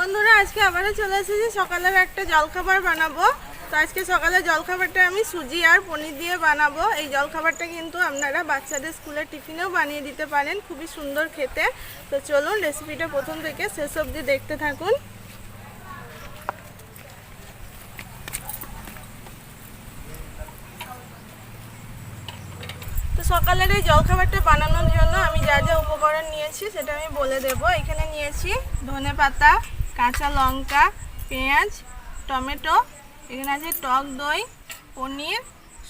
বন্ধুরা আজকে আবারও চলে এসেছি সকালের একটা জলখাবার বানাবো। তো আজকে সকালের জলখাবারটা আমি সুজি আর পনির দিয়ে বানাবো। এই জলখাবারটা কিন্তু আপনারা বাচ্চাদের স্কুলের টিফিনেও বানিয়ে দিতে পারেন, খুবই সুন্দর খেতে। তো চলুন রেসিপিটা প্রথম থেকে শেষ অবধি দেখতে থাকুন। তো সকালের এই জলখাবারটা বানানোর জন্য আমি যা যা উপকরণ নিয়েছি সেটা আমি বলে দেব। এখানে নিয়েছি ধনেপাতা, কাঁচা লঙ্কা, পেঁয়াজ, টমেটো, এখানে আছে টক দই, পনির,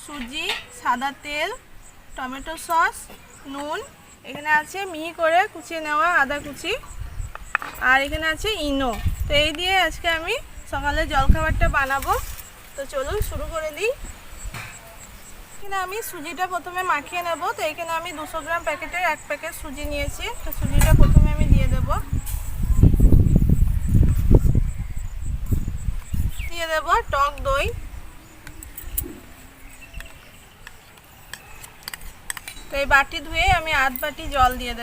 সুজি, সাদা তেল, টমেটো সস, নুন, এখানে আছে মিহি করে কুচিয়ে নেওয়া আদা কুচি, আর এখানে আছে ইনো। তো এই দিয়ে আজকে আমি সকালে জলখাবারটা বানাবো। তো চলুন শুরু করে দিই। এখানে আমি সুজিটা প্রথমে মাখিয়ে নেব। তো এখানে আমি 200 গ্রাম প্যাকেটের 1 প্যাকেট সুজি নিয়েছি। তো সুজিটা প্রথমে আমি দিয়ে দেব টক দই, তো এই বাটি ধুয়ে আমি আধ বাটি জল দিয়ে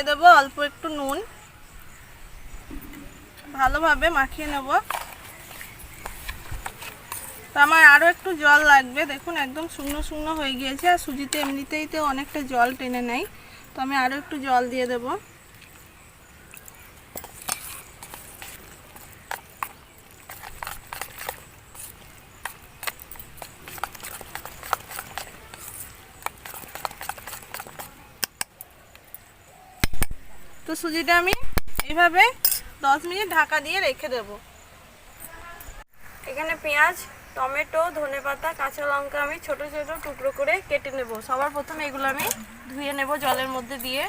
দেব অল্প একটু নুন, ভালোভাবে মাখিয়ে নেব। তো আমার আরও একটু জল লাগবে, দেখুন একদম শুকনো শুকনো হয়ে গিয়েছে, আর সুজিতে এমনিতেই তো অনেকটা জল টেনে নেয়। তো আমি আরও একটু জল দিয়ে দেব। তো সুজিটা আমি এইভাবে 10 মিনিট ঢাকা দিয়ে রেখে দেব। এখানে পেঁয়াজ, টমেটো, ধনেপাতা, কাঁচা লঙ্কা আমি ছোট ছোট টুকরো করে কেটে নেব। সবার প্রথমে এগুলো আমি ধুয়ে নেব জলের মধ্যে দিয়ে।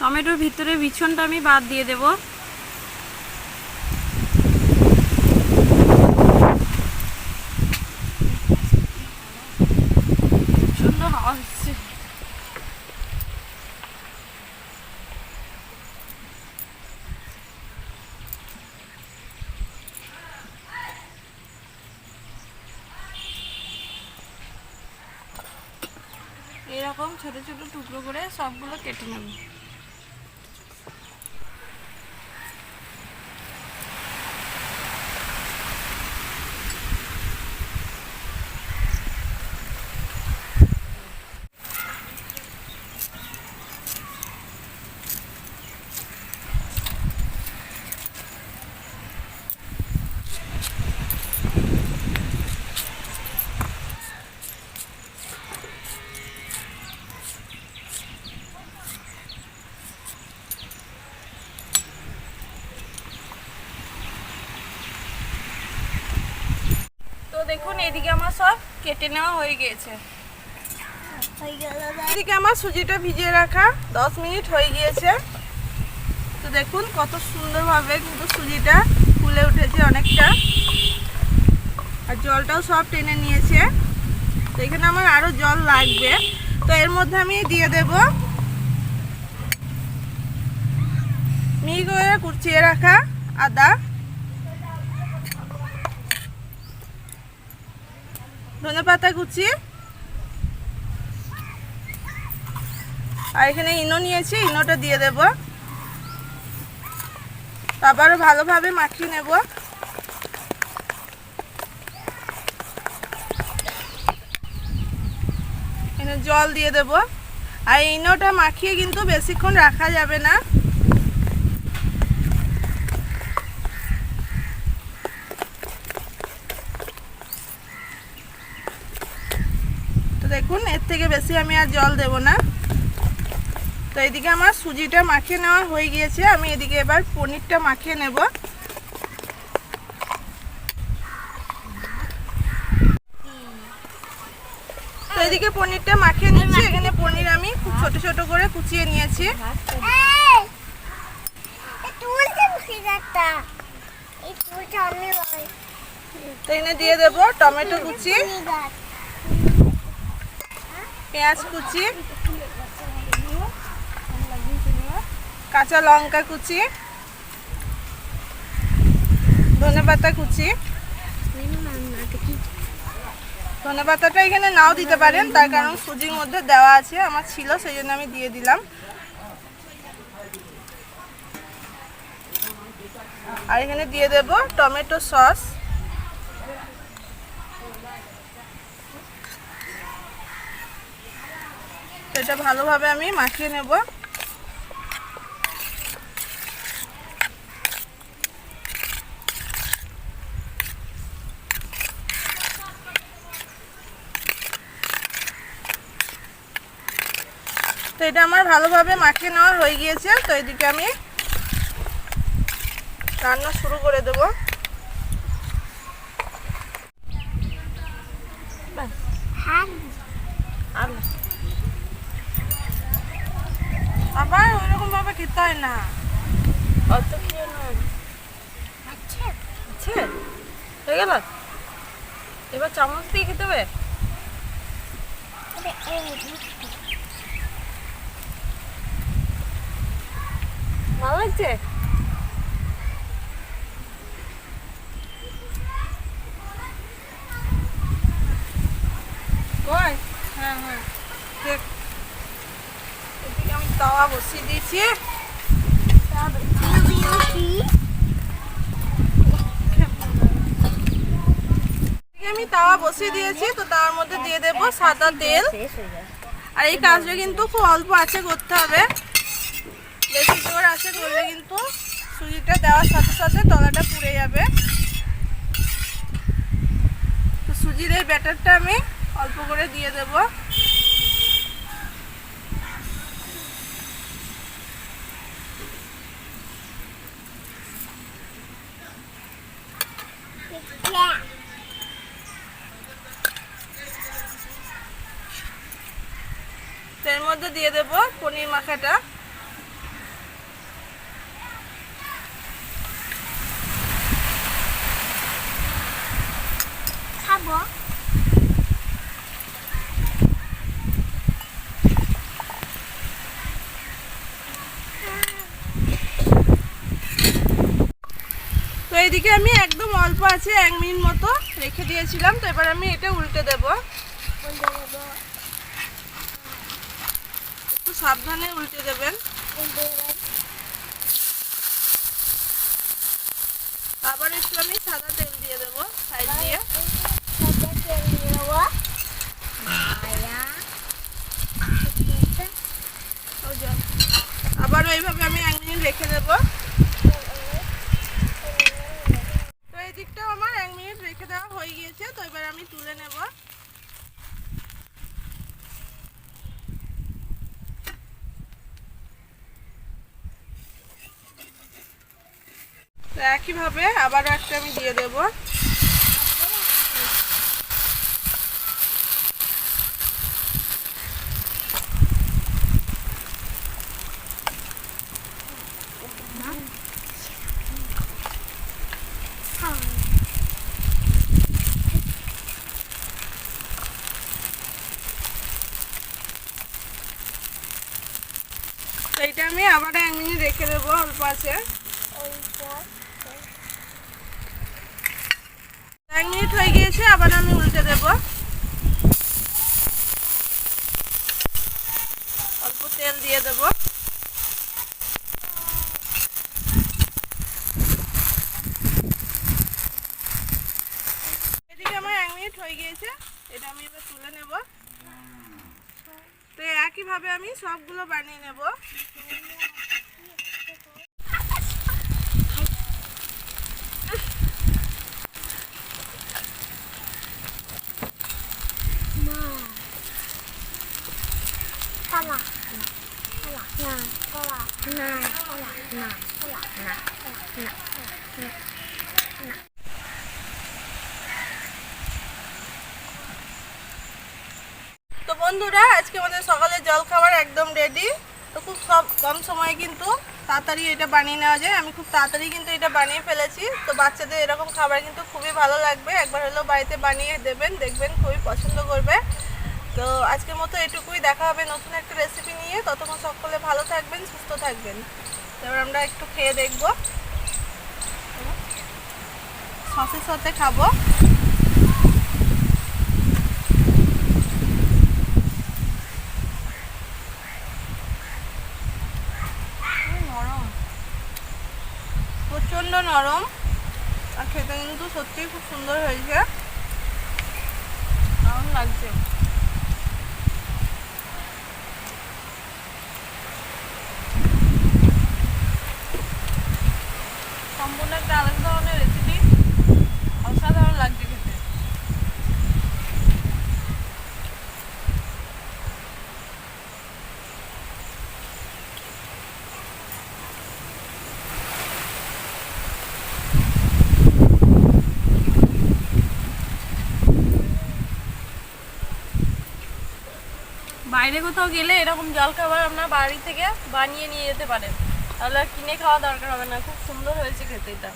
টমেটোর ভিতরে বিছনটা আমি বাদ দিয়ে দেব। সুন্দর হাওয়া হচ্ছে। এরকম ছোট ছোট টুকরো করে সবগুলো কেটে নেব। দেখুন এদিকে আমার সব কেটে নেওয়া হয়ে গিয়েছে। এদিকে আমার সুজিটা ভিজিয়ে রাখা 10 মিনিট হয়ে গিয়েছে। তো দেখুন কত সুন্দরভাবে কিন্তু সুজিটা ফুলে উঠেছে অনেকটা, আর জলটাও সব টেনে নিয়েছে। তো এখানে আমার আরো জল লাগবে। তো এর মধ্যে আমি দিয়ে দেব মিহি করে কুচিয়ে রাখা আদা, ধনেপাতা কুচি, আর এখানে ইনো নিয়েছি, ইনোটা দিয়ে দেব। আবারও ভালোভাবে মাখিয়ে নেব। এখানে জল দিয়ে দেব। আর ইনোটা মাখিয়ে কিন্তু বেশিক্ষণ রাখা যাবে না। দেখুন এর থেকে বেশি আমি আর জল দেব না। তো এদিকে আমার সুজিটা মাখিয়ে নেওয়া হয়ে গিয়েছে। আমি এদিকে এবার পনিরটা মাখিয়ে নেব। তো এদিকে পনিরটা মাখিয়ে নিচ্ছি। এখানে পনির আমি খুব ছোট ছোট করে কুচিয়ে নিয়েছি। তো এখানে দিয়ে দেবো টমেটো কুচি, পেঁয়াজ কুচি, কাঁচা লঙ্কা কুচি, ধনেপাতা কুচি। ধনেপাতাটা এখানে নাও দিতে পারেন, তার কারণ সুজির মধ্যে দেওয়া আছে, আমার ছিল সেই জন্য আমি দিয়ে দিলাম। আর এখানে দিয়ে দেব টমেটো সস। এটা ভালোভাবে আমি মাখিয়ে নেব। তো এটা আমার ভালোভাবে মাখিয়ে নেওয়া হয়ে গিয়েছে। তো এদিকে আমি রান্না শুরু করে দেব। আবার ওইরকম ভাবে খেতে হয় না, অত খেয়ে না। আচ্ছা হয়ে গেল, এবার চামচ দিয়ে খেতে হবে। ভালো লাগছে? হ্যাঁ হ্যাঁ ঠিক। এদিকে আমি তাওয়া বসিয়ে দিয়েছি। আমি তাওয়া বসিয়ে দিয়েছি, তো তার মধ্যে দিয়ে দেবো সাদা তেল। আর এই কাজটা কিন্তু খুব অল্প আঁচে করতে হবে, বেশি জোর আঁচে করলে কিন্তু সুজিটা দেওয়ার সাথে সাথে তলাটা পুড়ে যাবে। তো সুজির এই ব্যাটারটা আমি অল্প করে দিয়ে দেব। এর মধ্যে দিয়ে দেব পনির মাখাটা। খাবো। তো এইদিকে আমি একদম অল্প আছে 1 মিনিট মতো রেখে দিয়েছিলাম। তো এবার আমি এটা উল্টে দেব। একটু সাবধানে উল্টে দেবেন। আবার একটু আমি সাদা তেল দিয়ে দেব সাইড দিয়ে। আবারও এইভাবে আমি 1 মিনিট রেখে দেব। তো এই দিকটাও আমার 1 মিনিট রেখে দেওয়া হয়ে গিয়েছে। তো এবার আমি তুলে নেব। তো একইভাবে আবারও একটা আমি দিয়ে দেব। তো এটা আমি আবার 1 মিনিট রেখে দেবো অল্প আছে। 1 মিনিট হয়ে গিয়েছে, আবার আমি উল্টে দেব। অল্প তেল দিয়ে দেব। এদিকে আমার 1 মিনিট হয়ে গিয়েছে, এটা আমি এবার তুলে নেব। তো একইভাবে আমি সবগুলো বানিয়ে নেব। তো বন্ধুরা, আজকে আমাদের সকালের জল খাবার একদম রেডি। তো খুব কম সময়ে কিন্তু তাড়াতাড়ি এটা বানিয়ে নেওয়া যায়। আমি খুব তাড়াতাড়ি কিন্তু এটা বানিয়ে ফেলেছি। তো বাচ্চাদের এরকম খাবার কিন্তু খুবই ভালো লাগবে, একবার হলেও বাড়িতে বানিয়ে দেবেন, দেখবেন খুবই পছন্দ করবে। তো আজকের মতো এটুকুই, দেখা হবে নতুন একটা রেসিপি নিয়ে। ততক্ষণ সকলে ভালো থাকবেন, সুস্থ থাকবেন। এবার আমরা একটু খেয়ে দেখব, সসের সাথে খাবো। নরম, প্রচণ্ড নরম, আর খেতে কিন্তু সত্যিই খুব সুন্দর হয়েছে, দারুণ লাগছে। সম্পূর্ণ একটা আলাদা ধরনের রেসিপি, অসাধারণ লাগছে খেতে। বাইরে কোথাও গেলে এরকম জলখাবার আপনার বাড়ি থেকে বানিয়ে নিয়ে যেতে পারেন, তাহলে আর কিনে খাওয়া দরকার হবে না। খুব সুন্দর হয়েছে খেতে এটা।